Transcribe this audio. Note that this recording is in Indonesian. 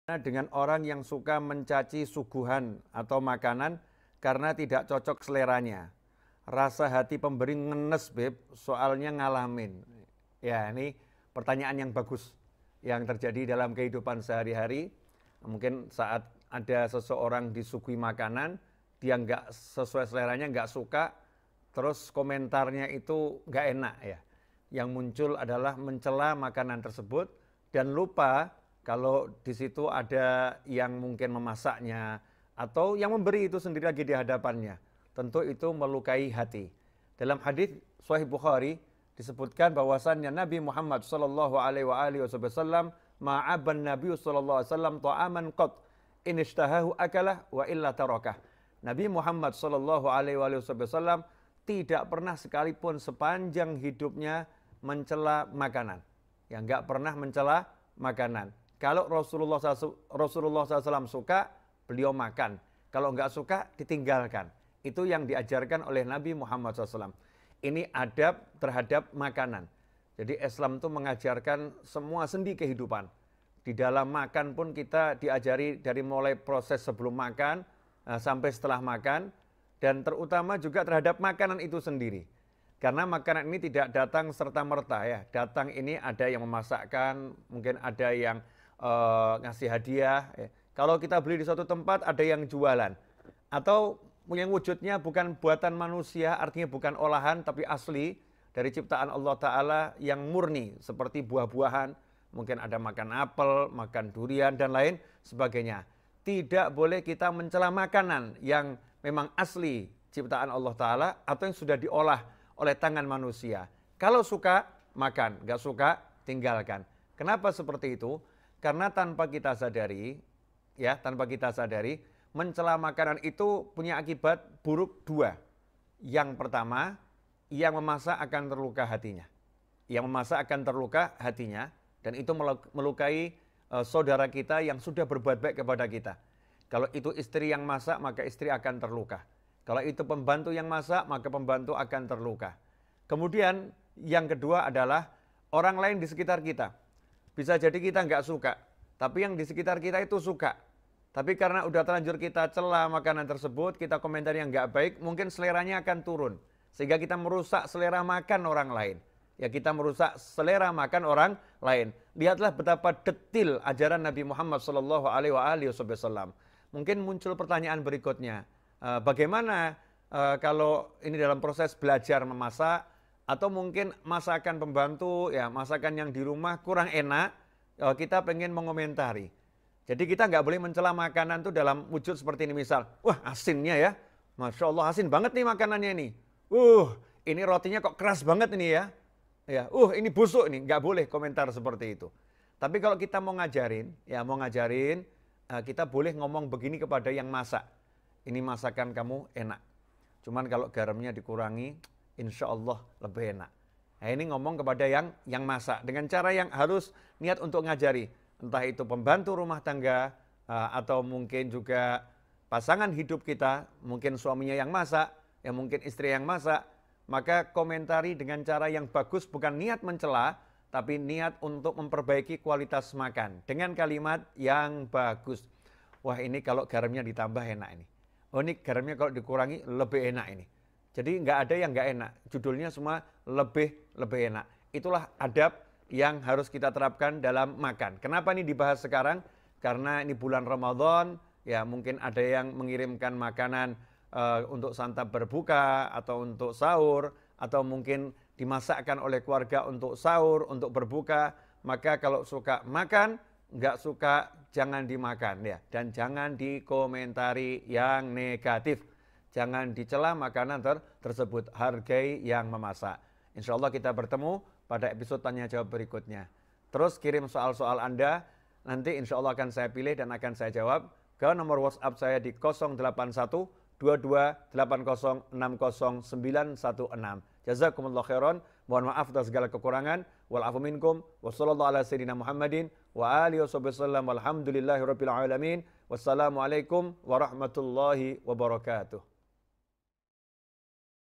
Dengan orang yang suka mencaci suguhan atau makanan karena tidak cocok seleranya. Rasa hati pemberi ngenes, Beb, soalnya ngalamin. Ya, ini pertanyaan yang bagus yang terjadi dalam kehidupan sehari-hari. Mungkin saat ada seseorang disuguhi makanan, dia nggak sesuai seleranya, nggak suka, terus komentarnya itu nggak enak ya. Yang muncul adalah mencela makanan tersebut dan lupa kalau di situ ada yang mungkin memasaknya atau yang memberi itu sendiri lagi di hadapannya. Tentu itu melukai hati. Dalam hadis Sahih Bukhari disebutkan bahwasannya Nabi Muhammad sallallahu alaihi wasallam ma'aban Nabi sallallahu alaihi wasallam ta'aman qat in ishtahahu akalah wa illa tarakah. Nabi Muhammad sallallahu alaihi wasallam tidak pernah sekalipun sepanjang hidupnya mencela makanan. Yang enggak pernah mencela makanan. Kalau Rasulullah SAW suka, beliau makan. Kalau enggak suka, ditinggalkan. Itu yang diajarkan oleh Nabi Muhammad SAW. Ini adab terhadap makanan. Jadi Islam itu mengajarkan semua sendi kehidupan. Di dalam makan pun kita diajari dari mulai proses sebelum makan sampai setelah makan. Dan terutama juga terhadap makanan itu sendiri. Karena makanan ini tidak datang serta-merta ya. Datang ini ada yang memasakkan, mungkin ada yang ngasih hadiah. Ya. Kalau kita beli di suatu tempat ada yang jualan. Atau yang wujudnya bukan buatan manusia, artinya bukan olahan tapi asli dari ciptaan Allah Ta'ala yang murni. Seperti buah-buahan, mungkin ada makan apel, makan durian dan lain sebagainya. Tidak boleh kita mencela makanan yang memang asli ciptaan Allah Ta'ala atau yang sudah diolah oleh tangan manusia. Kalau suka, makan. Nggak suka, tinggalkan. Kenapa seperti itu? Karena tanpa kita sadari, mencela makanan itu punya akibat buruk dua. Yang pertama, yang memasak akan terluka hatinya. Yang memasak akan terluka hatinya, dan itu melukai saudara kita yang sudah berbuat baik kepada kita. Kalau itu istri yang masak, maka istri akan terluka. Kalau itu pembantu yang masak, maka pembantu akan terluka. Kemudian yang kedua adalah orang lain di sekitar kita. Bisa jadi kita nggak suka, tapi yang di sekitar kita itu suka. Tapi karena udah terlanjur kita cela makanan tersebut, kita komentar yang nggak baik, mungkin seleranya akan turun. Sehingga kita merusak selera makan orang lain. Ya, kita merusak selera makan orang lain. Lihatlah betapa detil ajaran Nabi Muhammad SAW. Mungkin muncul pertanyaan berikutnya. Bagaimana kalau ini dalam proses belajar memasak, atau mungkin masakan pembantu, ya masakan yang di rumah kurang enak, kita pengen mengomentari. Jadi kita nggak boleh mencela makanan itu dalam wujud seperti ini. Misal, wah asinnya ya, Masya Allah asin banget nih makanannya ini. Ini rotinya kok keras banget ini ya. Ini busuk nih, nggak boleh komentar seperti itu. Tapi kalau kita mau ngajarin, kita boleh ngomong begini kepada yang masak. Ini masakan kamu enak. Cuman kalau garamnya dikurangi, insya Allah lebih enak. Nah, ini ngomong kepada yang masak dengan cara yang harus niat untuk ngajari. Entah itu pembantu rumah tangga atau mungkin juga pasangan hidup kita, mungkin suaminya yang masak, ya mungkin istri yang masak, maka komentari dengan cara yang bagus, bukan niat mencela, tapi niat untuk memperbaiki kualitas makan dengan kalimat yang bagus. Wah, ini kalau garamnya ditambah enak ini. Oh, ini garamnya kalau dikurangi lebih enak ini. Jadi nggak ada yang nggak enak. Judulnya semua lebih enak. Itulah adab yang harus kita terapkan dalam makan. Kenapa ini dibahas sekarang? Karena ini bulan Ramadan, ya mungkin ada yang mengirimkan makanan untuk santap berbuka atau untuk sahur, atau mungkin dimasakkan oleh keluarga untuk sahur, untuk berbuka. Maka kalau suka makan, nggak suka jangan dimakan ya, dan jangan dikomentari yang negatif. Jangan dicela makanan tersebut, hargai yang memasak. Insya Allah kita bertemu pada episode tanya jawab berikutnya. Terus kirim soal-soal Anda, nanti insya Allah akan saya pilih dan akan saya jawab ke nomor WhatsApp saya di 081 22 80 60 916. Jazakumullah khairan. Mohon maaf atas segala kekurangan. Wal afu minkum. Wassallallahu ala sayyidina Muhammadin wa alihi wasallam. Walhamdulillahi rabbil alamin. Wassalamualaikum warahmatullahi wabarakatuh.